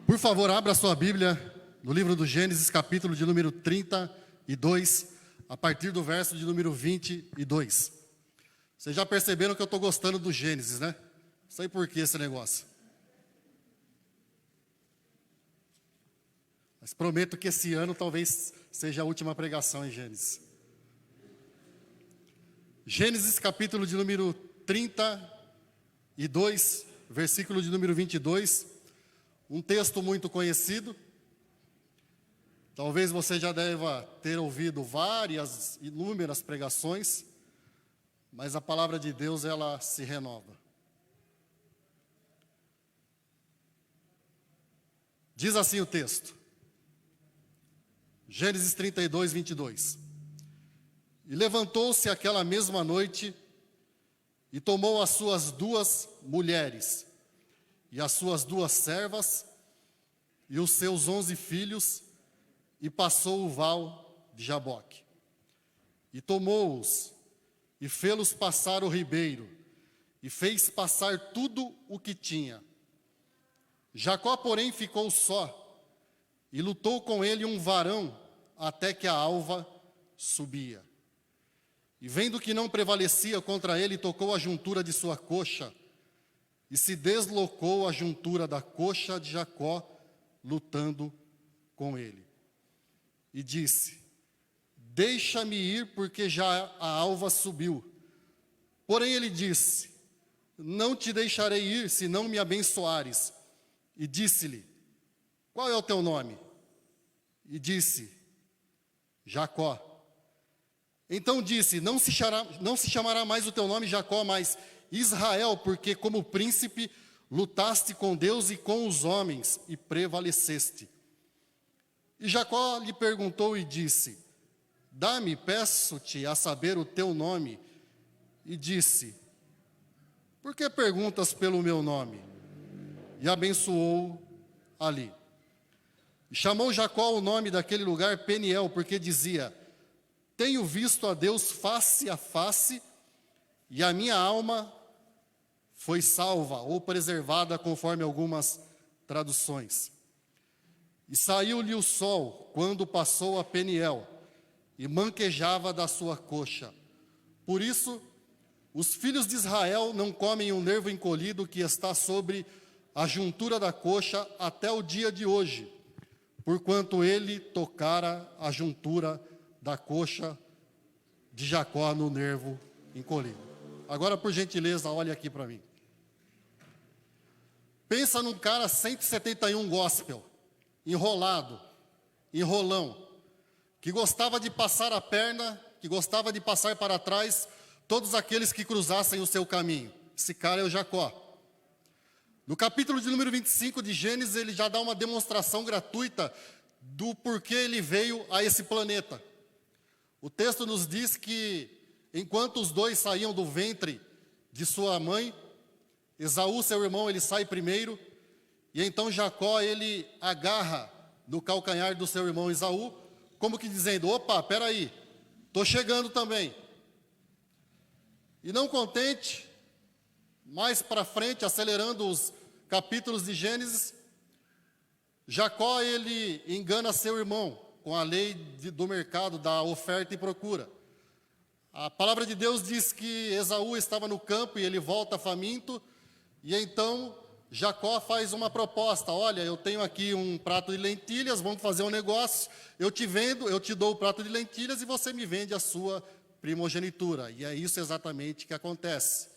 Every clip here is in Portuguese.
Por favor, abra sua Bíblia no livro do Gênesis, capítulo de número 32, a partir do verso de número 22. Vocês já perceberam que eu estou gostando do Gênesis, né? Não sei por que esse negócio. Mas prometo que esse ano talvez seja a última pregação em Gênesis. Gênesis, capítulo de número 32, versículo de número 22. Um texto muito conhecido. Talvez você já deva ter ouvido inúmeras pregações, mas a palavra de Deus, ela se renova. Diz assim o texto. Gênesis 32, 22. E levantou-se aquela mesma noite e tomou as suas 2 mulheres e as suas 2 servas e os seus 11 filhos e passou o val de Jaboque. E tomou-os e fê-los passar o ribeiro e fez passar tudo o que tinha. Jacó, porém, ficou só e lutou com ele um varão até que a alva subia. E vendo que não prevalecia contra ele, tocou a juntura de sua coxa e se deslocou a juntura da coxa de Jacó, lutando com ele. E disse: deixa-me ir, porque já a alva subiu. Porém ele disse: não te deixarei ir, se não me abençoares. E disse-lhe: qual é o teu nome? E disse: Jacó. Então disse: não se chamará mais o teu nome Jacó, mas Israel, porque como príncipe lutaste com Deus e com os homens e prevaleceste. E Jacó lhe perguntou e disse: dá-me, peço-te, a saber o teu nome. E disse: por que perguntas pelo meu nome? E abençoou ali. E chamou Jacó o nome daquele lugar Peniel, porque dizia: tenho visto a Deus face a face, e a minha alma foi salva, ou preservada, conforme algumas traduções. E saiu-lhe o sol, quando passou a Peniel, e manquejava da sua coxa. Por isso, os filhos de Israel não comem o nervo encolhido que está sobre a juntura da coxa até o dia de hoje, porquanto ele tocara a juntura da coxa de Jacó no nervo encolhido. Agora, por gentileza, olhe aqui para mim. Pensa num cara 171 gospel, enrolado, enrolão, que gostava de passar a perna, que gostava de passar para trás todos aqueles que cruzassem o seu caminho. Esse cara é o Jacó. No capítulo de número 25 de Gênesis, ele já dá uma demonstração gratuita do porquê ele veio a esse planeta. O texto nos diz que, enquanto os dois saíam do ventre de sua mãe, Esaú, seu irmão, ele sai primeiro, e então Jacó, ele agarra no calcanhar do seu irmão Esaú, como que dizendo: opa, peraí, estou chegando também. E não contente, mais para frente, acelerando os capítulos de Gênesis, Jacó, ele engana seu irmão com a lei do mercado, da oferta e procura. A palavra de Deus diz que Esaú estava no campo e ele volta faminto, e então Jacó faz uma proposta: olha, eu tenho aqui um prato de lentilhas, vamos fazer um negócio, eu te vendo, eu te dou o prato de lentilhas e você me vende a sua primogenitura. E é isso exatamente que acontece.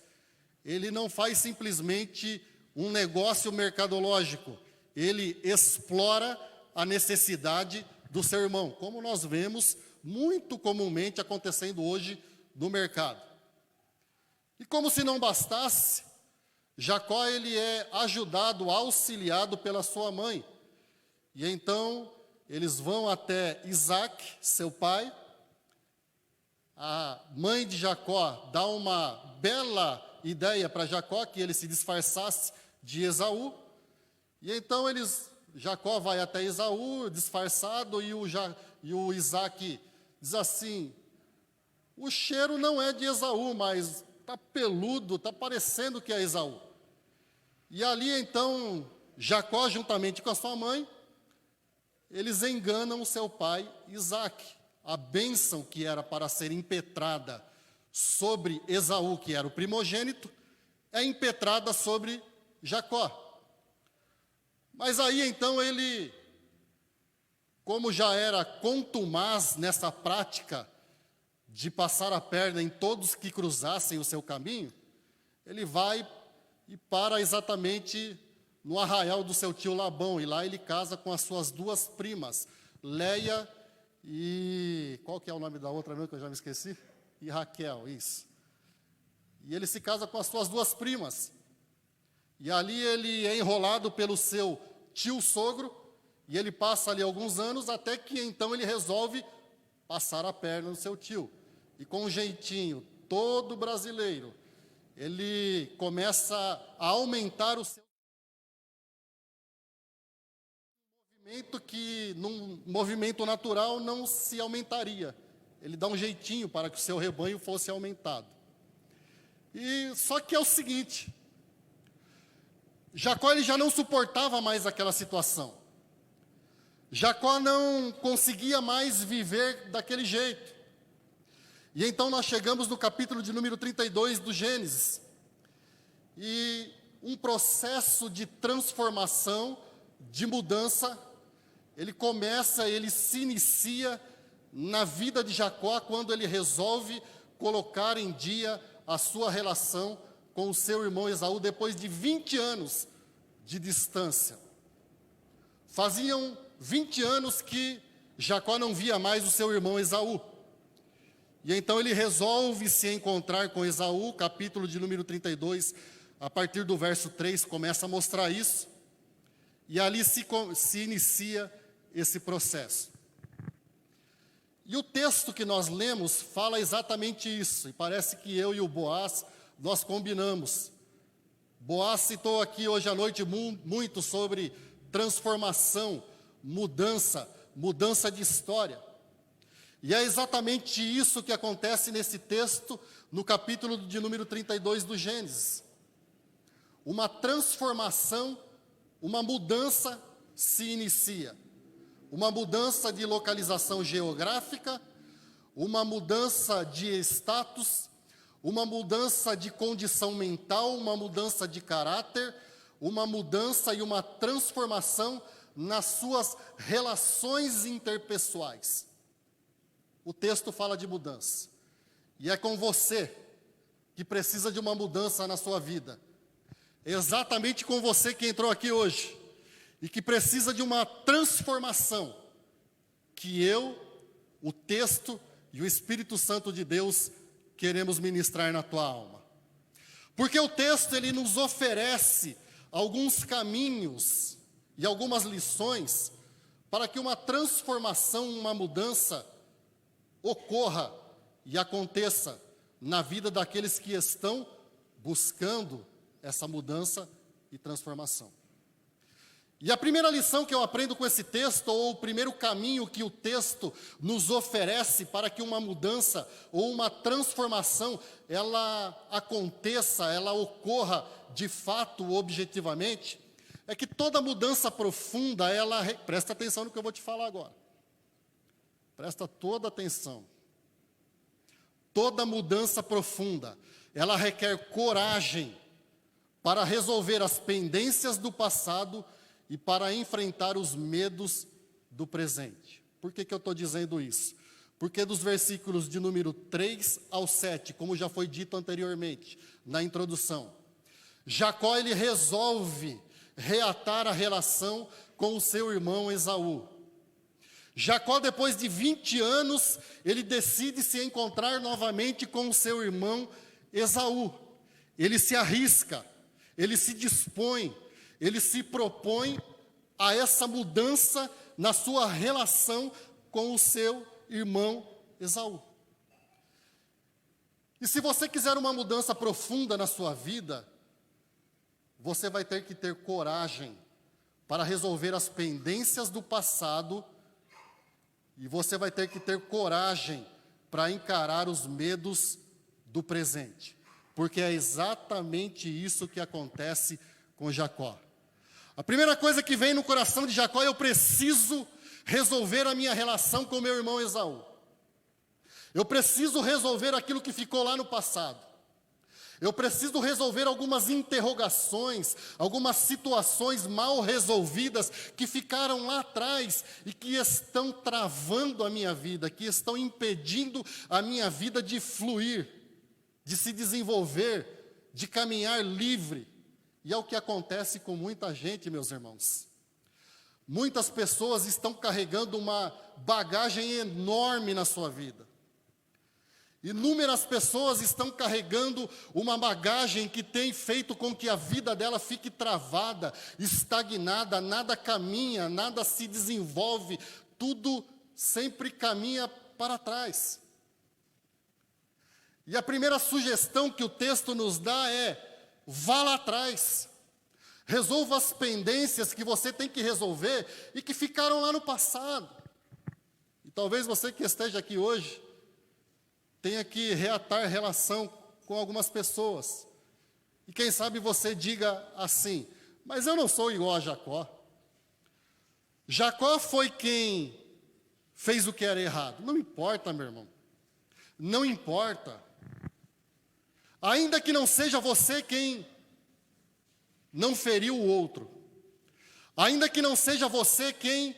Ele não faz simplesmente um negócio mercadológico, ele explora a necessidade do seu irmão, como nós vemos muito comumente acontecendo hoje no mercado. E como se não bastasse, Jacó, ele é ajudado, auxiliado pela sua mãe. E então eles vão até Isaac, seu pai. A mãe de Jacó dá uma bela ideia para Jacó, que ele se disfarçasse de Esaú. E então Jacó vai até Esaú, disfarçado, e o Isaac diz assim: o cheiro não é de Esaú, mas está peludo, está parecendo que é Esaú. E ali então, Jacó, juntamente com a sua mãe, eles enganam o seu pai Isaque. A bênção que era para ser impetrada sobre Esaú, que era o primogênito, é impetrada sobre Jacó. Mas aí então ele, como já era contumaz nessa prática de passar a perna em todos que cruzassem o seu caminho, ele vai e para exatamente no arraial do seu tio Labão, e lá ele casa com as suas duas primas, Leia e... qual que é o nome da outra mesmo que eu já me esqueci? E Raquel, isso. E ele se casa com as suas duas primas. E ali ele é enrolado pelo seu tio sogro, e ele passa ali alguns anos, até que então ele resolve passar a perna no seu tio. E com um jeitinho todo brasileiro, ele começa a aumentar o seu movimento que num movimento natural não se aumentaria. Ele dá um jeitinho para que o seu rebanho fosse aumentado. E só que é o seguinte, Jacó ele já não suportava mais aquela situação. Jacó não conseguia mais viver daquele jeito. E então nós chegamos no capítulo de número 32 do Gênesis. E um processo de transformação, de mudança, ele se inicia na vida de Jacó quando ele resolve colocar em dia a sua relação com o seu irmão Esaú depois de 20 anos de distância. Faziam 20 anos que Jacó não via mais o seu irmão Esaú. E então ele resolve se encontrar com Esaú, capítulo de número 32, a partir do verso 3, começa a mostrar isso. E ali se inicia esse processo. E o texto que nós lemos fala exatamente isso, e parece que eu e o Boaz, nós combinamos. Boaz citou aqui hoje à noite muito sobre transformação, mudança de história. E é exatamente isso que acontece nesse texto, no capítulo de número 32 do Gênesis. Uma transformação, uma mudança se inicia. Uma mudança de localização geográfica, uma mudança de status, uma mudança de condição mental, uma mudança de caráter, uma mudança e uma transformação nas suas relações interpessoais. O texto fala de mudança. E é com você que precisa de uma mudança na sua vida. É exatamente com você que entrou aqui hoje e que precisa de uma transformação que eu, o texto e o Espírito Santo de Deus queremos ministrar na tua alma. Porque o texto ele nos oferece alguns caminhos e algumas lições para que uma transformação, uma mudança ocorra e aconteça na vida daqueles que estão buscando essa mudança e transformação. E a primeira lição que eu aprendo com esse texto, ou o primeiro caminho que o texto nos oferece para que uma mudança ou uma transformação, ela aconteça, ela ocorra de fato, objetivamente, é que toda mudança profunda, presta atenção no que eu vou te falar agora. Presta toda atenção. Toda mudança profunda, ela requer coragem para resolver as pendências do passado e para enfrentar os medos do presente. Por que eu estou dizendo isso? Porque dos versículos de número 3 ao 7, como já foi dito anteriormente, na introdução, Jacó ele resolve reatar a relação com o seu irmão Esaú. Jacó, depois de 20 anos, ele decide se encontrar novamente com o seu irmão Esaú. Ele se arrisca, ele se dispõe, ele se propõe a essa mudança na sua relação com o seu irmão Esaú. E se você quiser uma mudança profunda na sua vida, você vai ter que ter coragem para resolver as pendências do passado e você vai ter que ter coragem para encarar os medos do presente. Porque é exatamente isso que acontece com Jacó. A primeira coisa que vem no coração de Jacó é: eu preciso resolver a minha relação com meu irmão Esaú. Eu preciso resolver aquilo que ficou lá no passado. Eu preciso resolver algumas interrogações, algumas situações mal resolvidas que ficaram lá atrás e que estão travando a minha vida, que estão impedindo a minha vida de fluir, de se desenvolver, de caminhar livre. E é o que acontece com muita gente, meus irmãos. Muitas pessoas estão carregando uma bagagem enorme na sua vida. Inúmeras pessoas estão carregando uma bagagem que tem feito com que a vida dela fique travada, estagnada, nada caminha, nada se desenvolve, tudo sempre caminha para trás. E a primeira sugestão que o texto nos dá é: vá lá atrás, resolva as pendências que você tem que resolver e que ficaram lá no passado. E talvez você que esteja aqui hoje tenha que reatar relação com algumas pessoas. E quem sabe você diga assim: mas eu não sou igual a Jacó. Jacó foi quem fez o que era errado. Não importa, meu irmão. Não importa. Ainda que não seja você quem não feriu o outro. Ainda que não seja você quem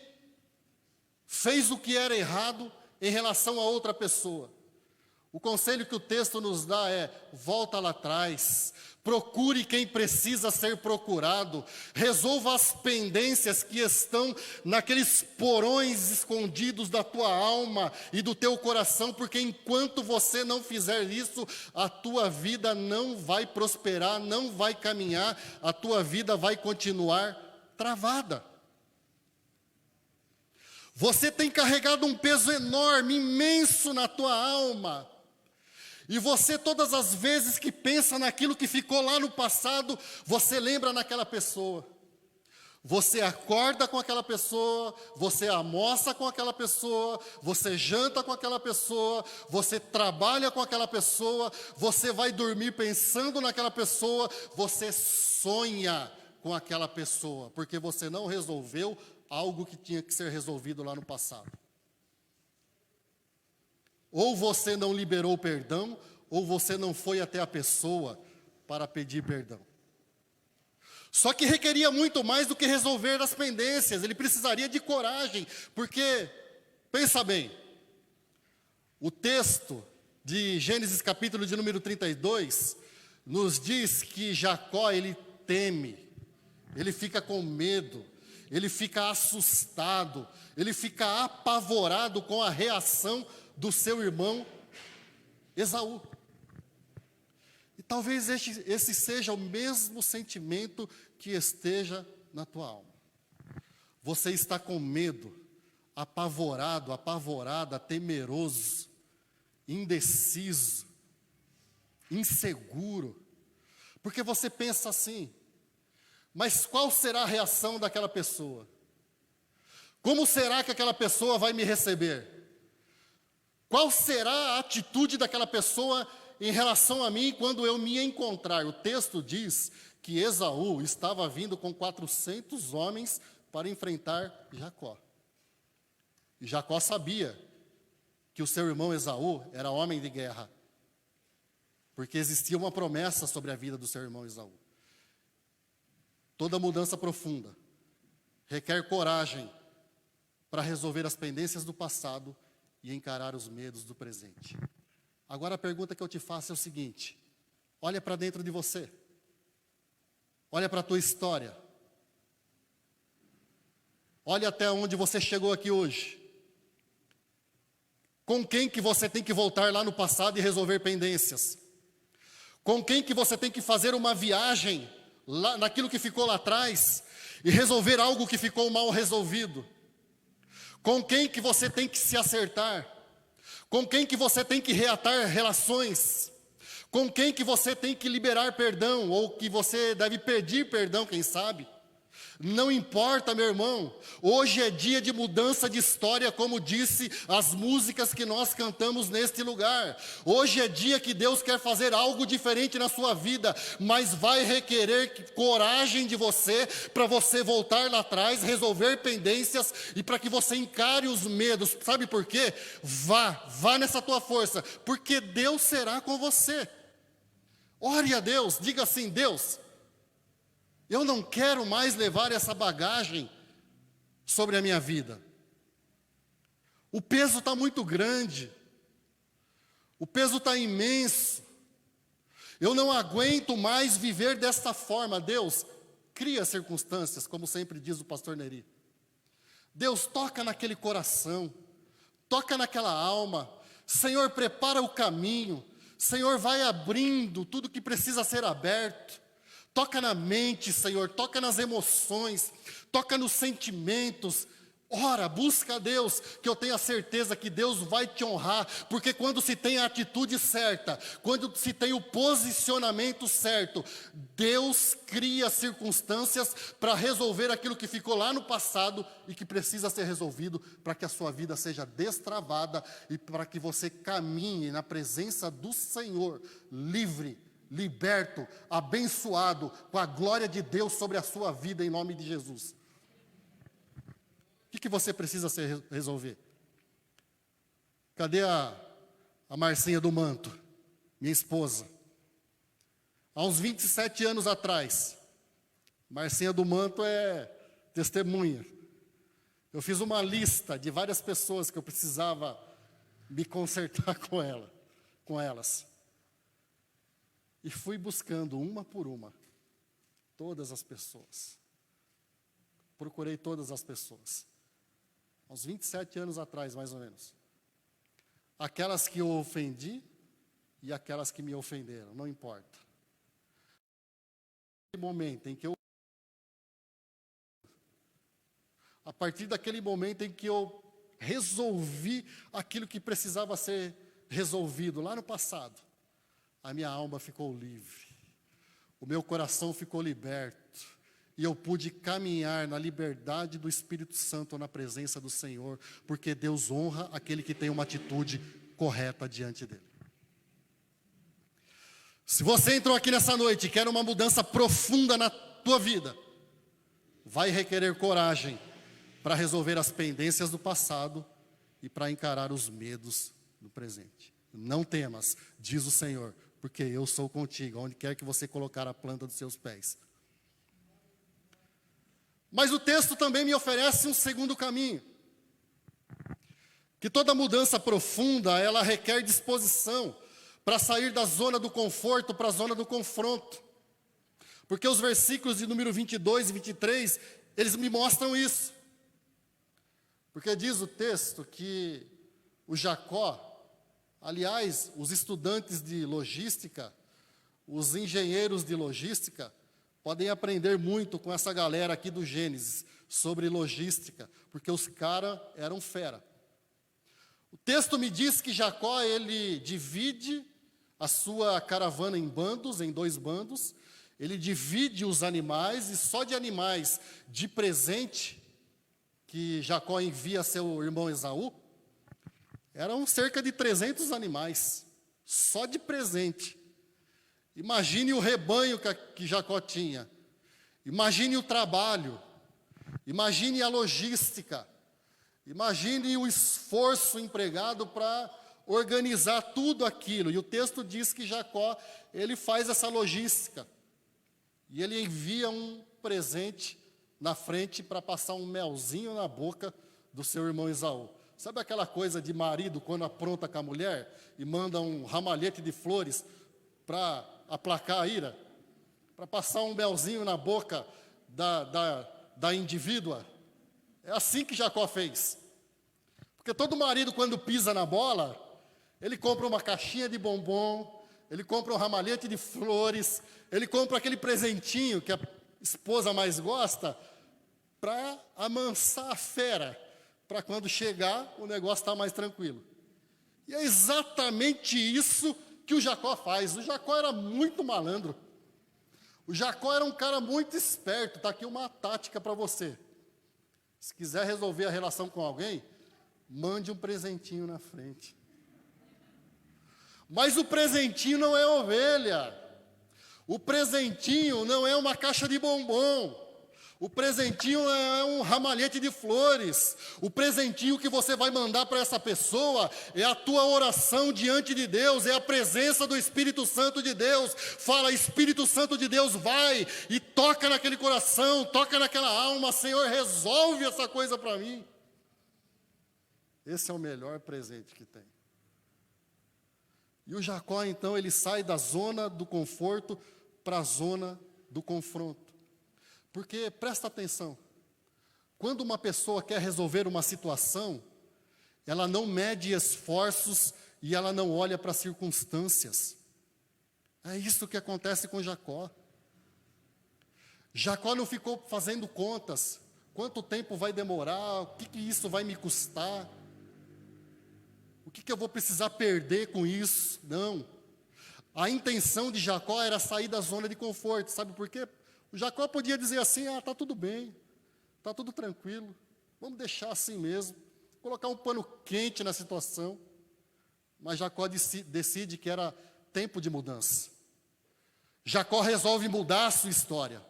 fez o que era errado em relação a outra pessoa. O conselho que o texto nos dá é: volta lá atrás, procure quem precisa ser procurado, resolva as pendências que estão naqueles porões escondidos da tua alma e do teu coração, porque enquanto você não fizer isso, a tua vida não vai prosperar, não vai caminhar, a tua vida vai continuar travada. Você tem carregado um peso enorme, imenso na tua alma. E você, todas as vezes que pensa naquilo que ficou lá no passado, você lembra naquela pessoa. Você acorda com aquela pessoa, você almoça com aquela pessoa, você janta com aquela pessoa, você trabalha com aquela pessoa, você vai dormir pensando naquela pessoa, você sonha com aquela pessoa, porque você não resolveu algo que tinha que ser resolvido lá no passado. Ou você não liberou perdão, ou você não foi até a pessoa para pedir perdão. Só que requeria muito mais do que resolver as pendências, ele precisaria de coragem, porque, pensa bem, o texto de Gênesis capítulo de número 32, nos diz que Jacó, ele teme, ele fica com medo, ele fica assustado, ele fica apavorado com a reação do seu irmão Esaú. E talvez esse seja o mesmo sentimento que esteja na tua alma. Você está com medo, apavorado, apavorada, temeroso, indeciso, inseguro, porque você pensa assim: mas qual será a reação daquela pessoa? Como será que aquela pessoa vai me receber? Qual será a atitude daquela pessoa em relação a mim quando eu me encontrar? O texto diz que Esaú estava vindo com 400 homens para enfrentar Jacó. E Jacó sabia que o seu irmão Esaú era homem de guerra, porque existia uma promessa sobre a vida do seu irmão Esaú. Toda mudança profunda requer coragem para resolver as pendências do passado e encarar os medos do presente. Agora a pergunta que eu te faço é o seguinte: olha para dentro de você. Olha para a tua história. Olha até onde você chegou aqui hoje. Com quem que você tem que voltar lá no passado e resolver pendências? Com quem que você tem que fazer uma viagem lá naquilo que ficou lá atrás e resolver algo que ficou mal resolvido? Com quem que você tem que se acertar? Com quem que você tem que reatar relações? Com quem que você tem que liberar perdão, ou que você deve pedir perdão, quem sabe? Não importa, meu irmão, hoje é dia de mudança de história, como disse as músicas que nós cantamos neste lugar. Hoje é dia que Deus quer fazer algo diferente na sua vida, mas vai requerer coragem de você, para você voltar lá atrás, resolver pendências e para que você encare os medos. Sabe por quê? Vá nessa tua força, porque Deus será com você. Ore a Deus, diga assim: Deus, eu não quero mais levar essa bagagem sobre a minha vida. O peso está muito grande. O peso está imenso. Eu não aguento mais viver desta forma. Deus, cria circunstâncias, como sempre diz o pastor Neri. Deus, toca naquele coração. Toca naquela alma. Senhor, prepara o caminho. Senhor, vai abrindo tudo que precisa ser aberto. Toca na mente, Senhor, toca nas emoções, toca nos sentimentos. Ora, busca a Deus, que eu tenho a certeza que Deus vai te honrar, porque quando se tem a atitude certa, quando se tem o posicionamento certo, Deus cria circunstâncias para resolver aquilo que ficou lá no passado e que precisa ser resolvido, para que a sua vida seja destravada e para que você caminhe na presença do Senhor, livre, liberto, abençoado, com a glória de Deus sobre a sua vida, em nome de Jesus. O que você precisa resolver? Cadê a Marcinha do manto, minha esposa? Há uns 27 anos atrás, Marcinha do manto é testemunha. Eu fiz uma lista de várias pessoas que eu precisava me consertar com elas. E fui buscando uma por uma, todas as pessoas. Procurei todas as pessoas. Há uns 27 anos atrás, mais ou menos. Aquelas que eu ofendi e aquelas que me ofenderam, não importa. A partir daquele momento em que eu resolvi aquilo que precisava ser resolvido lá no passado, a minha alma ficou livre, o meu coração ficou liberto, e eu pude caminhar na liberdade do Espírito Santo na presença do Senhor, porque Deus honra aquele que tem uma atitude correta diante dele. Se você entrou aqui nessa noite e quer uma mudança profunda na tua vida, vai requerer coragem para resolver as pendências do passado e para encarar os medos do presente. Não temas, diz o Senhor, porque eu sou contigo, onde quer que você colocar a planta dos seus pés. Mas o texto também me oferece um segundo caminho. Que toda mudança profunda, ela requer disposição para sair da zona do conforto para a zona do confronto. Porque os versículos de número 22 e 23, eles me mostram isso. Porque diz o texto que o Jacó, aliás, os estudantes de logística, os engenheiros de logística, podem aprender muito com essa galera aqui do Gênesis, sobre logística, porque os caras eram fera. O texto me diz que Jacó, ele divide a sua caravana em bandos, em 2 bandos, ele divide os animais, e só de animais de presente, que Jacó envia a seu irmão Esaú, eram cerca de 300 animais, só de presente. Imagine o rebanho que Jacó tinha. Imagine o trabalho. Imagine a logística. Imagine o esforço empregado para organizar tudo aquilo. E o texto diz que Jacó, ele faz essa logística. E ele envia um presente na frente para passar um melzinho na boca do seu irmão Esaú. Sabe aquela coisa de marido quando apronta com a mulher e manda um ramalhete de flores para aplacar a ira? Para passar um melzinho na boca da indivídua? É assim que Jacó fez. Porque todo marido, quando pisa na bola, ele compra uma caixinha de bombom, ele compra um ramalhete de flores, ele compra aquele presentinho que a esposa mais gosta, para amansar a fera, para quando chegar o negócio estar mais tranquilo. E é exatamente isso que o Jacó faz. O Jacó era muito malandro. O Jacó era um cara muito esperto. Está aqui uma tática para você. Se quiser resolver a relação com alguém, mande um presentinho na frente. Mas o presentinho não é ovelha. O presentinho não é uma caixa de bombom. O presentinho é um ramalhete de flores. O presentinho que você vai mandar para essa pessoa é a tua oração diante de Deus, é a presença do Espírito Santo de Deus. Fala, Espírito Santo de Deus, vai e toca naquele coração, toca naquela alma. Senhor, resolve essa coisa para mim. Esse é o melhor presente que tem. E o Jacó, então, ele sai da zona do conforto para a zona do confronto. Porque, presta atenção, quando uma pessoa quer resolver uma situação, ela não mede esforços e ela não olha para as circunstâncias. É isso que acontece com Jacó. Jacó não ficou fazendo contas. Quanto tempo vai demorar? O que isso vai me custar? O que eu vou precisar perder com isso? Não. A intenção de Jacó era sair da zona de conforto. Sabe por quê? O Jacó podia dizer assim, está tudo bem, está tudo tranquilo, vamos deixar assim mesmo, colocar um pano quente na situação. Mas Jacó decide que era tempo de mudança. Jacó resolve mudar a sua história.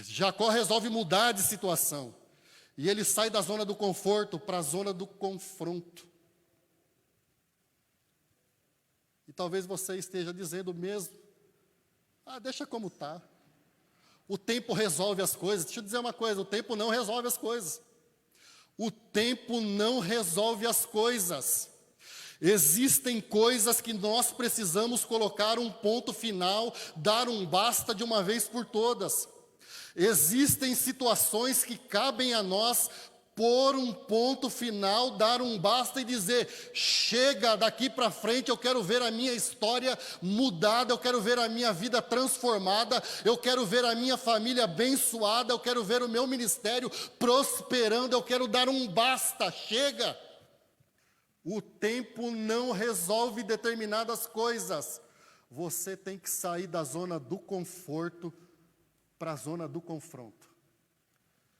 Jacó resolve mudar de situação. E ele sai da zona do conforto para a zona do confronto. E talvez você esteja dizendo mesmo, deixa como está. O tempo resolve as coisas. Deixa eu dizer uma coisa, o tempo não resolve as coisas. O tempo não resolve as coisas. Existem coisas que nós precisamos colocar um ponto final, dar um basta de uma vez por todas. Existem situações que cabem a nós pôr um ponto final, dar um basta e dizer, chega daqui para frente, eu quero ver a minha história mudada, eu quero ver a minha vida transformada, eu quero ver a minha família abençoada, eu quero ver o meu ministério prosperando, eu quero dar um basta, chega. O tempo não resolve determinadas coisas. Você tem que sair da zona do conforto para a zona do confronto.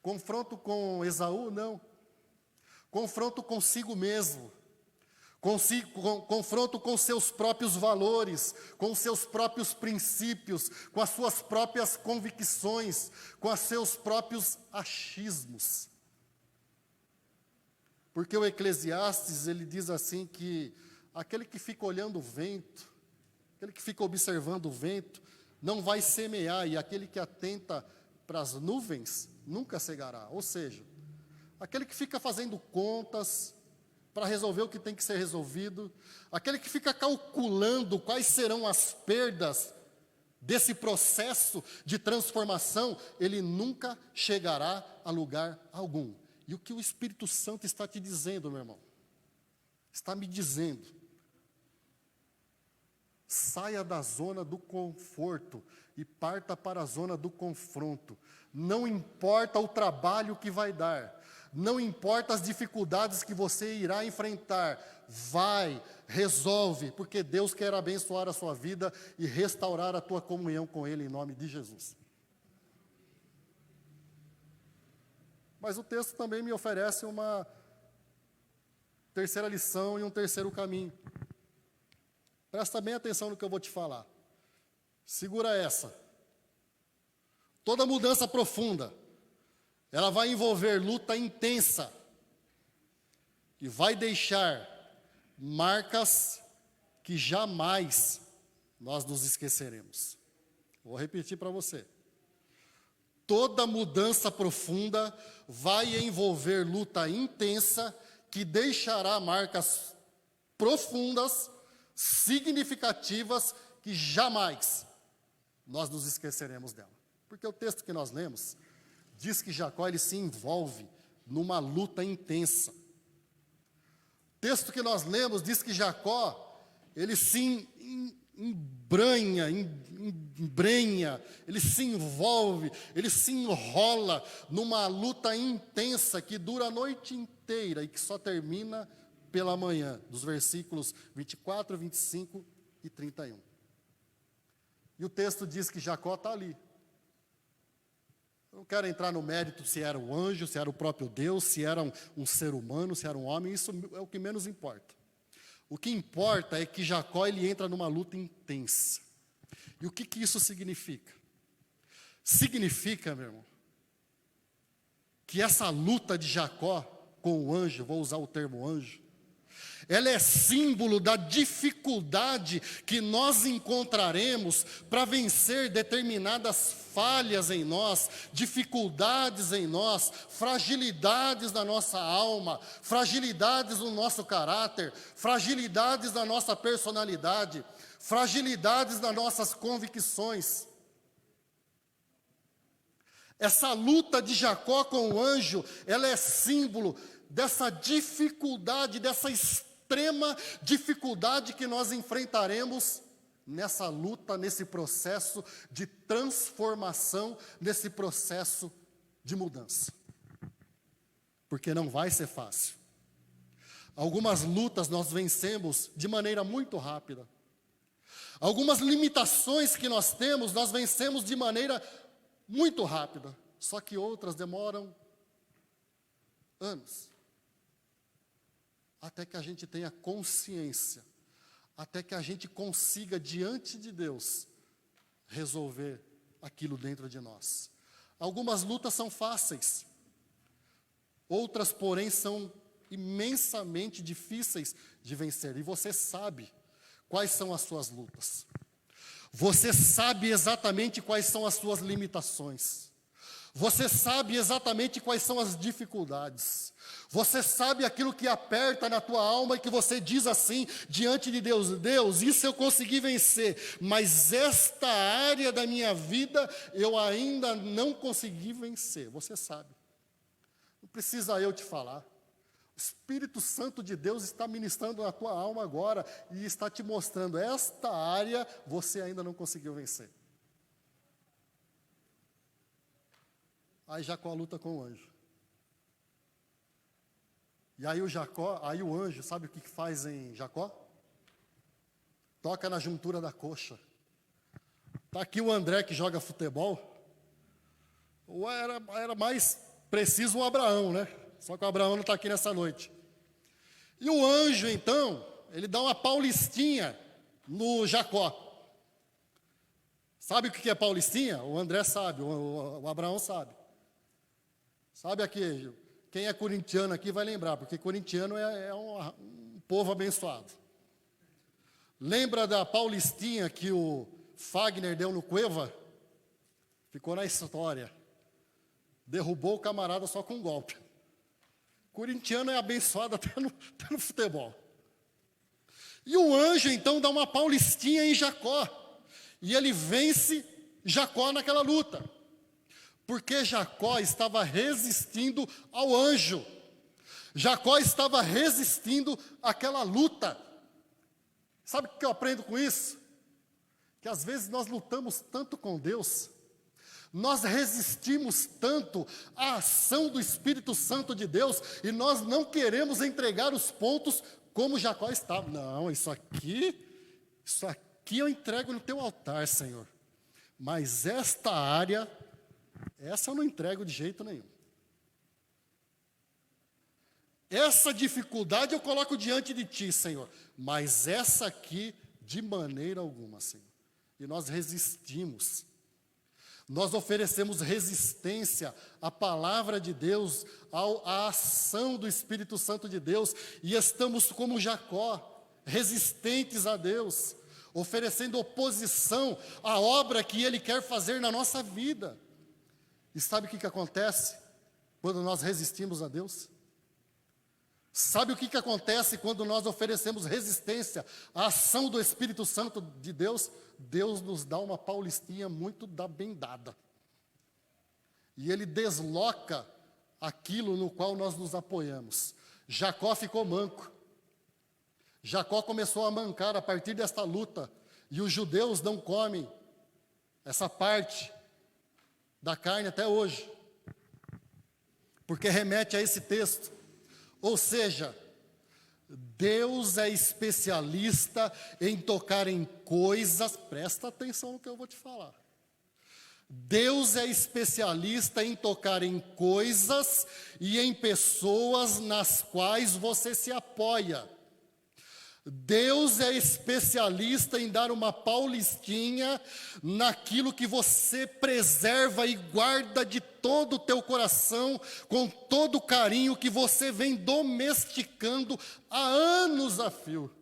Confronto com Esaú, não. Confronto consigo mesmo. Confronto com seus próprios valores, com seus próprios princípios, com as suas próprias convicções, com os seus próprios achismos. Porque o Eclesiastes, ele diz assim que aquele que fica olhando o vento, aquele que fica observando o vento, não vai semear, e aquele que atenta para as nuvens, nunca cegará. Ou seja, aquele que fica fazendo contas para resolver o que tem que ser resolvido, aquele que fica calculando quais serão as perdas desse processo de transformação, ele nunca chegará a lugar algum. E o que o Espírito Santo está te dizendo, meu irmão? Está me dizendo, saia da zona do conforto e parta para a zona do confronto. Não importa o trabalho que vai dar, não importa as dificuldades que você irá enfrentar, vai, resolve, porque Deus quer abençoar a sua vida e restaurar a tua comunhão com Ele em nome de Jesus. Mas o texto também me oferece uma terceira lição e um terceiro caminho. Presta bem atenção no que eu vou te falar. Segura essa. Toda mudança profunda, ela vai envolver luta intensa e vai deixar marcas que jamais nós nos esqueceremos. Vou repetir para você. Toda mudança profunda vai envolver luta intensa que deixará marcas profundas, significativas, que jamais nós nos esqueceremos dela. Porque o texto que nós lemos diz que Jacó ele se envolve numa luta intensa. O texto que nós lemos diz que Jacó ele se embrenha, ele se envolve, ele se enrola numa luta intensa que dura a noite inteira e que só termina pela manhã, dos versículos 24, 25 e 31. E o texto diz que Jacó está ali. Eu não quero entrar no mérito se era um anjo, se era o próprio Deus, se era um ser humano, se era um homem, isso é o que menos importa. O que importa é que Jacó ele entra numa luta intensa. E o que isso significa? Significa, meu irmão, que essa luta de Jacó com o anjo, vou usar o termo anjo, ela é símbolo da dificuldade que nós encontraremos para vencer determinadas falhas em nós, dificuldades em nós, fragilidades da nossa alma, fragilidades no nosso caráter, fragilidades da nossa personalidade, fragilidades das nossas convicções. Essa luta de Jacó com o anjo, ela é símbolo dessa dificuldade, dessa extrema dificuldade que nós enfrentaremos nessa luta, nesse processo de transformação, nesse processo de mudança. Porque não vai ser fácil. Algumas lutas nós vencemos de maneira muito rápida. Algumas limitações que nós temos, nós vencemos de maneira muito rápida. Só que outras demoram anos. Até que a gente tenha consciência, até que a gente consiga, diante de Deus, resolver aquilo dentro de nós. Algumas lutas são fáceis, outras, porém, são imensamente difíceis de vencer. E você sabe quais são as suas lutas. Você sabe exatamente quais são as suas limitações. Você sabe exatamente quais são as dificuldades. Você sabe aquilo que aperta na tua alma e que você diz assim, diante de Deus: Deus, isso eu consegui vencer, mas esta área da minha vida eu ainda não consegui vencer. Você sabe. Não precisa eu te falar. O Espírito Santo de Deus está ministrando na tua alma agora e está te mostrando, esta área você ainda não conseguiu vencer. Aí Jacó luta com o anjo. E aí o anjo, sabe o que faz em Jacó? Toca na juntura da coxa. Está aqui o André que joga futebol. Ou era mais preciso o Abraão, né? Só que o Abraão não está aqui nessa noite. E o anjo, então, ele dá uma paulistinha no Jacó. Sabe o que é paulistinha? O André sabe, o Abraão sabe. Sabe aqui, quem é corintiano aqui vai lembrar, porque corintiano é um povo abençoado. Lembra da paulistinha que o Fagner deu no Cueva? Ficou na história. Derrubou o camarada só com um golpe. Corintiano é abençoado até no futebol. E o anjo, então, dá uma paulistinha em Jacó. E ele vence Jacó naquela luta. Porque Jacó estava resistindo ao anjo. Jacó estava resistindo àquela luta. Sabe o que eu aprendo com isso? Que às vezes nós lutamos tanto com Deus, nós resistimos tanto à ação do Espírito Santo de Deus, e nós não queremos entregar os pontos como Jacó estava. Não, isso aqui eu entrego no teu altar, Senhor. Mas esta área, essa eu não entrego de jeito nenhum. Essa dificuldade eu coloco diante de ti, Senhor. Mas essa aqui, de maneira alguma, Senhor. E nós resistimos. Nós oferecemos resistência à palavra de Deus, à ação do Espírito Santo de Deus. E estamos como Jacó, resistentes a Deus, oferecendo oposição à obra que Ele quer fazer na nossa vida. E sabe o que acontece quando nós resistimos a Deus? Sabe o que acontece quando nós oferecemos resistência à ação do Espírito Santo de Deus? Deus nos dá uma paulistinha muito bem dada. E Ele desloca aquilo no qual nós nos apoiamos. Jacó ficou manco. Jacó começou a mancar a partir desta luta. E os judeus não comem essa parte da carne até hoje. Porque remete a esse texto. Ou seja, Deus é especialista em tocar em coisas, presta atenção no que eu vou te falar. Deus é especialista em tocar em coisas e em pessoas nas quais você se apoia. Deus é especialista em dar uma paulistinha naquilo que você preserva e guarda de todo o teu coração, com todo o carinho que você vem domesticando há anos a fio.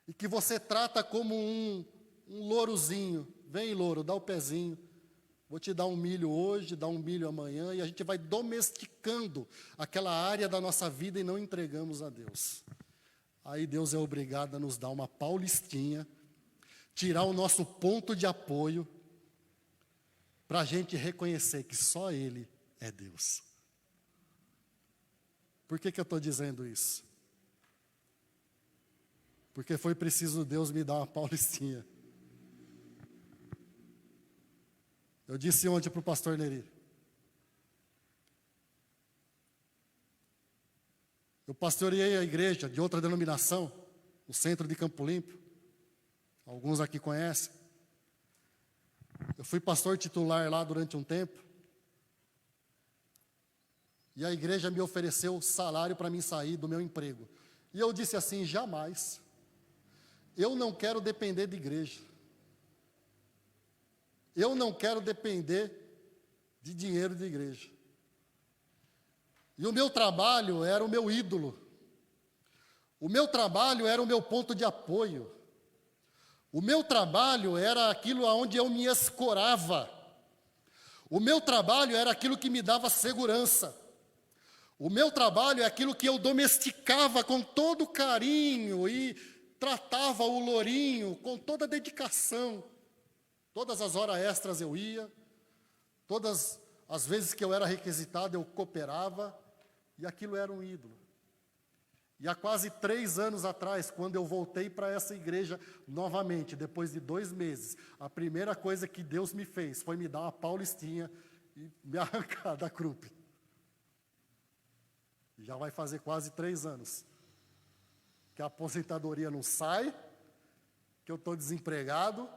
E que você trata como um lourozinho. Vem, louro, dá o pezinho. Vou te dar um milho hoje, dar um milho amanhã, e a gente vai domesticando aquela área da nossa vida e não entregamos a Deus. Aí Deus é obrigado a nos dar uma paulistinha, tirar o nosso ponto de apoio, para a gente reconhecer que só Ele é Deus. Por que eu estou dizendo isso? Porque foi preciso Deus me dar uma paulistinha. Eu disse ontem para o pastor Neri. Eu pastoreei a igreja de outra denominação, no centro de Campo Limpo. Alguns aqui conhecem. Eu fui pastor titular lá durante um tempo. E a igreja me ofereceu salário para mim sair do meu emprego. E eu disse assim, jamais. Eu não quero depender de igreja. Eu não quero depender de dinheiro de igreja. E o meu trabalho era o meu ídolo. O meu trabalho era o meu ponto de apoio. O meu trabalho era aquilo aonde eu me escorava. O meu trabalho era aquilo que me dava segurança. O meu trabalho é aquilo que eu domesticava com todo carinho e tratava o lourinho com toda dedicação. Todas as horas extras eu ia, todas as vezes que eu era requisitado eu cooperava, e aquilo era um ídolo. E há quase 3 anos atrás, quando eu voltei para essa igreja novamente, depois de 2 meses, a primeira coisa que Deus me fez foi me dar uma paulistinha e me arrancar da CRUP. Já vai fazer quase 3 anos que a aposentadoria não sai, que eu estou desempregado,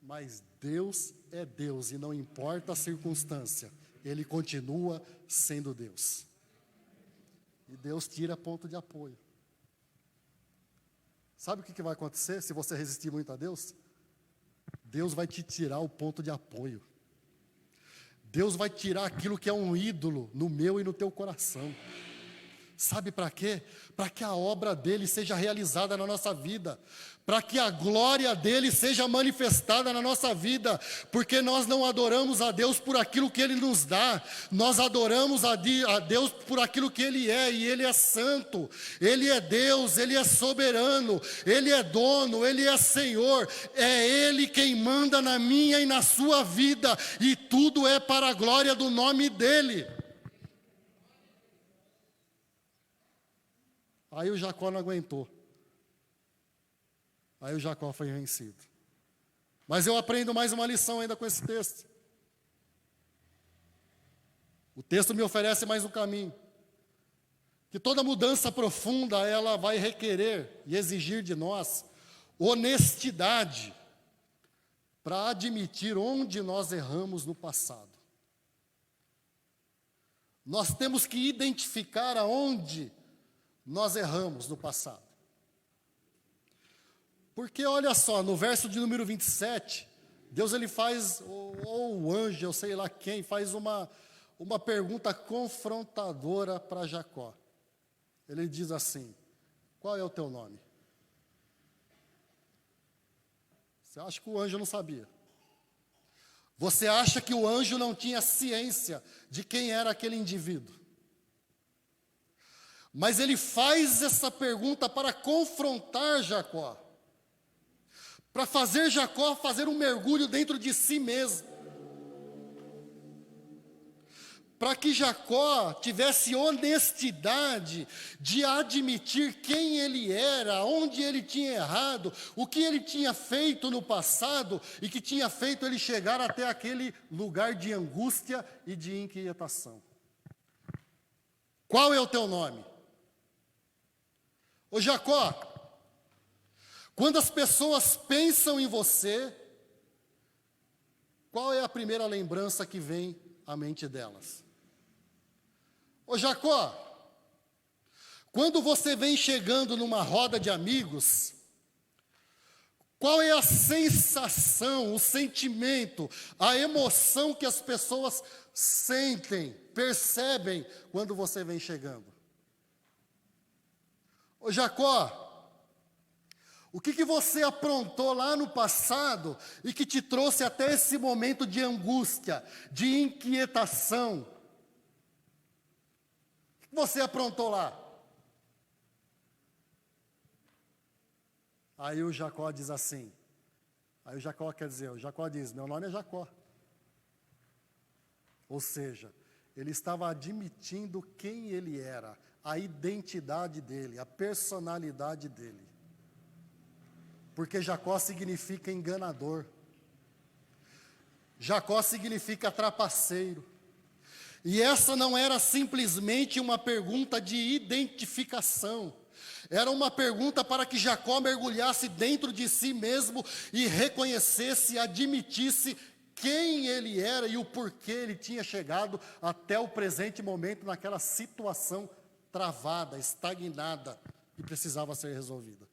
mas Deus é Deus e não importa a circunstância, Ele continua sendo Deus. E Deus tira ponto de apoio. Sabe o que vai acontecer se você resistir muito a Deus? Deus vai te tirar o ponto de apoio. Deus vai tirar aquilo que é um ídolo no meu e no teu coração. Sabe para quê? Para que a obra dele seja realizada na nossa vida, para que a glória dele seja manifestada na nossa vida, porque nós não adoramos a Deus por aquilo que ele nos dá, nós adoramos a Deus por aquilo que ele é, e ele é santo, ele é Deus, ele é soberano, ele é dono, ele é Senhor, é ele quem manda na minha e na sua vida, e tudo é para a glória do nome dele. Aí o Jacó não aguentou. Aí o Jacó foi vencido. Mas eu aprendo mais uma lição ainda com esse texto. O texto me oferece mais um caminho. Que toda mudança profunda, ela vai requerer e exigir de nós honestidade para admitir onde nós erramos no passado. Nós temos que identificar aonde nós erramos no passado. Porque olha só, no verso de número 27, Deus ele faz, ou o anjo, eu sei lá quem, faz uma pergunta confrontadora para Jacó. Ele diz assim, qual é o teu nome? Você acha que o anjo não sabia? Você acha que o anjo não tinha ciência de quem era aquele indivíduo? Mas ele faz essa pergunta para confrontar Jacó, para fazer Jacó fazer um mergulho dentro de si mesmo, para que Jacó tivesse honestidade de admitir quem ele era, onde ele tinha errado, o que ele tinha feito no passado e que tinha feito ele chegar até aquele lugar de angústia e de inquietação. Qual é o teu nome? Ô Jacó, quando as pessoas pensam em você, qual é a primeira lembrança que vem à mente delas? Ô Jacó, quando você vem chegando numa roda de amigos, qual é a sensação, o sentimento, a emoção que as pessoas sentem, percebem quando você vem chegando? Ô Jacó, o que você aprontou lá no passado e que te trouxe até esse momento de angústia, de inquietação? O que você aprontou lá? Aí o Jacó diz assim, o Jacó diz, meu nome é Jacó. Ou seja, ele estava admitindo quem ele era, a identidade dele, a personalidade dele. Porque Jacó significa enganador. Jacó significa trapaceiro. E essa não era simplesmente uma pergunta de identificação. Era uma pergunta para que Jacó mergulhasse dentro de si mesmo e reconhecesse e admitisse quem ele era e o porquê ele tinha chegado até o presente momento naquela situação travada, estagnada e precisava ser resolvida.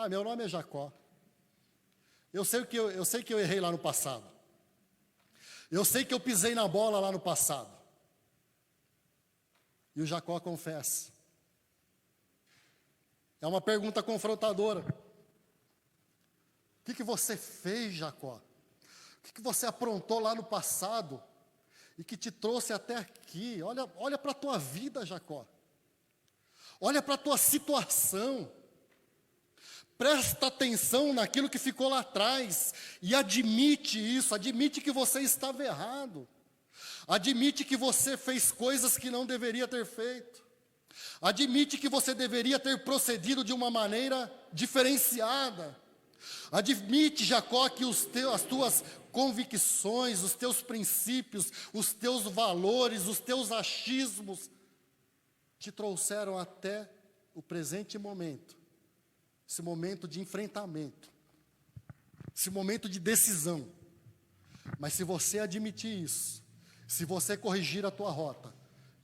Meu nome é Jacó. Eu sei que eu errei lá no passado. Eu sei que eu pisei na bola lá no passado. E o Jacó confessa. É uma pergunta confrontadora. O que você fez, Jacó? O que você aprontou lá no passado e que te trouxe até aqui? Olha para a tua vida, Jacó. Olha para a tua situação. Presta atenção naquilo que ficou lá atrás e admite isso, admite que você estava errado. Admite que você fez coisas que não deveria ter feito. Admite que você deveria ter procedido de uma maneira diferenciada. Admite, Jacó, que as tuas convicções, os teus princípios, os teus valores, os teus achismos te trouxeram até o presente momento. Esse momento de enfrentamento, esse momento de decisão. Mas se você admitir isso, se você corrigir a tua rota,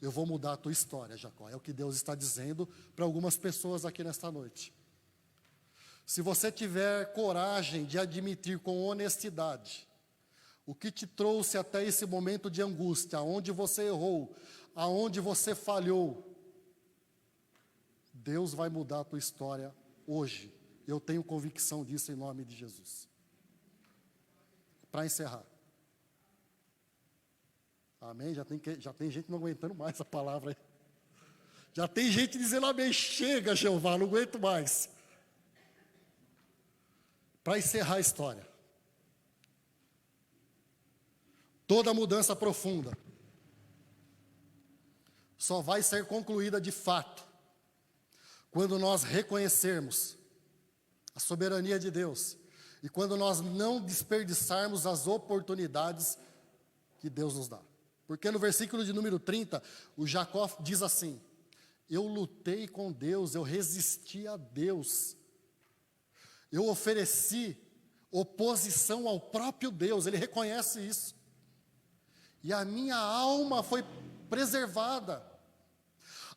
eu vou mudar a tua história, Jacó. É o que Deus está dizendo para algumas pessoas aqui nesta noite. Se você tiver coragem de admitir com honestidade o que te trouxe até esse momento de angústia, aonde você errou, aonde você falhou, Deus vai mudar a tua história hoje. Eu tenho convicção disso em nome de Jesus. Para encerrar. Amém? Já tem gente não aguentando mais essa palavra aí. Já tem gente dizendo amém. Chega, Jeová, não aguento mais. Para encerrar a história. Toda mudança profunda só vai ser concluída de fato quando nós reconhecermos a soberania de Deus e quando nós não desperdiçarmos as oportunidades que Deus nos dá. Porque no versículo de número 30, o Jacó diz assim: eu lutei com Deus, eu resisti a Deus, eu ofereci oposição ao próprio Deus, ele reconhece isso, e a minha alma foi preservada,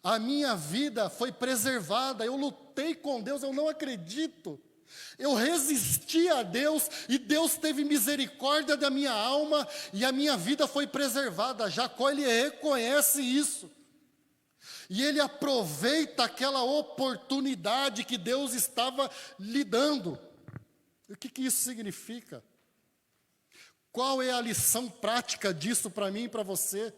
a minha vida foi preservada, eu lutei com Deus, eu não acredito. Eu resisti a Deus e Deus teve misericórdia da minha alma e a minha vida foi preservada. Jacó, ele reconhece isso. E ele aproveita aquela oportunidade que Deus estava lhe dando. O que isso significa? Qual é a lição prática disso para mim e para você?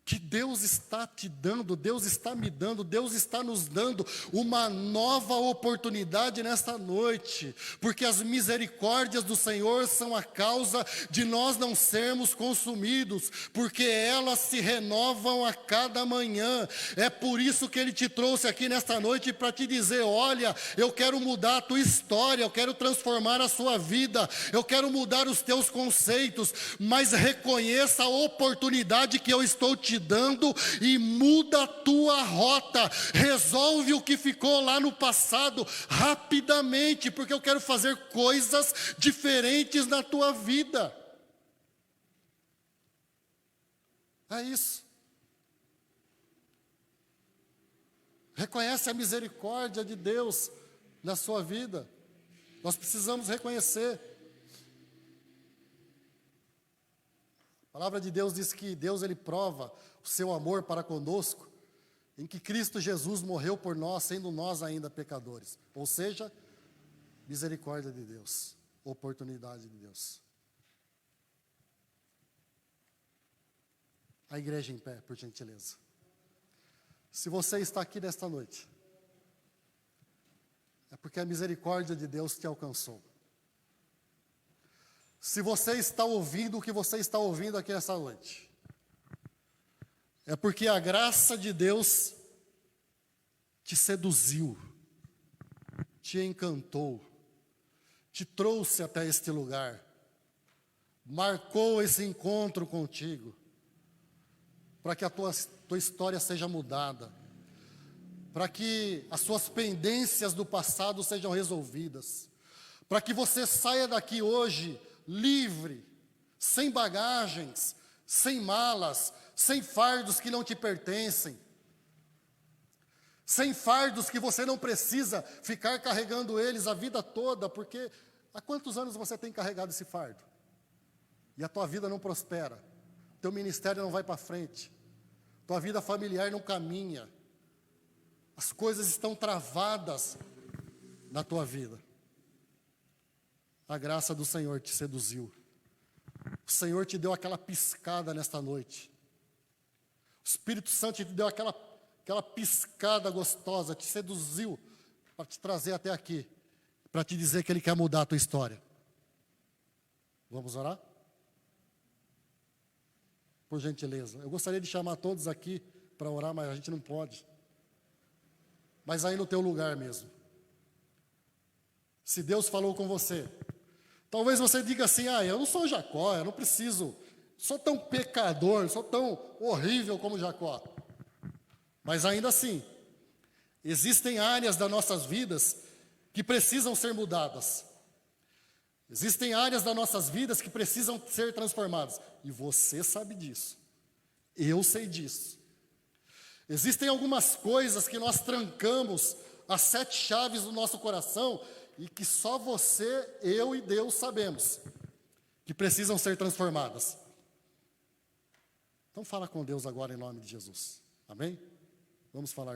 Que Deus está te dando, Deus está me dando, Deus está nos dando uma nova oportunidade nesta noite, porque as misericórdias do Senhor são a causa de nós não sermos consumidos, porque elas se renovam a cada manhã. É por isso que Ele te trouxe aqui nesta noite para te dizer: olha, eu quero mudar a tua história, eu quero transformar a sua vida, eu quero mudar os teus conceitos, mas reconheça a oportunidade que eu estou te te dando e muda a tua rota. Resolve o que ficou lá no passado rapidamente, porque eu quero fazer coisas diferentes na tua vida. É isso. Reconhece a misericórdia de Deus na sua vida. Nós precisamos reconhecer. A palavra de Deus diz que Deus ele prova o seu amor para conosco, em que Cristo Jesus morreu por nós, sendo nós ainda pecadores. Ou seja, misericórdia de Deus, oportunidade de Deus. A igreja em pé, por gentileza. Se você está aqui nesta noite, é porque a misericórdia de Deus te alcançou. Se você está ouvindo o que você está ouvindo aqui nessa noite, é porque a graça de Deus te seduziu, te encantou, te trouxe até este lugar, marcou esse encontro contigo, para que a tua história seja mudada, para que as suas pendências do passado sejam resolvidas, para que você saia daqui hoje livre, sem bagagens, sem malas, sem fardos que não te pertencem, sem fardos que você não precisa ficar carregando eles a vida toda, porque há quantos anos você tem carregado esse fardo? E a tua vida não prospera, teu ministério não vai para frente, tua vida familiar não caminha, as coisas estão travadas na tua vida. A graça do Senhor te seduziu. O Senhor te deu aquela piscada nesta noite. O Espírito Santo te deu aquela piscada gostosa, te seduziu para te trazer até aqui, para te dizer que Ele quer mudar a tua história. Vamos orar? Por gentileza. Eu gostaria de chamar todos aqui para orar, mas a gente não pode. Mas aí no teu lugar mesmo. Se Deus falou com você, talvez você diga assim, eu não sou Jacó, eu não preciso, sou tão pecador, sou tão horrível como Jacó. Mas ainda assim, existem áreas das nossas vidas que precisam ser mudadas. Existem áreas das nossas vidas que precisam ser transformadas. E você sabe disso. Eu sei disso. Existem algumas coisas que nós trancamos as 7 chaves do nosso coração e que só você, eu e Deus sabemos que precisam ser transformadas. Então fala com Deus agora em nome de Jesus. Amém? Vamos falar com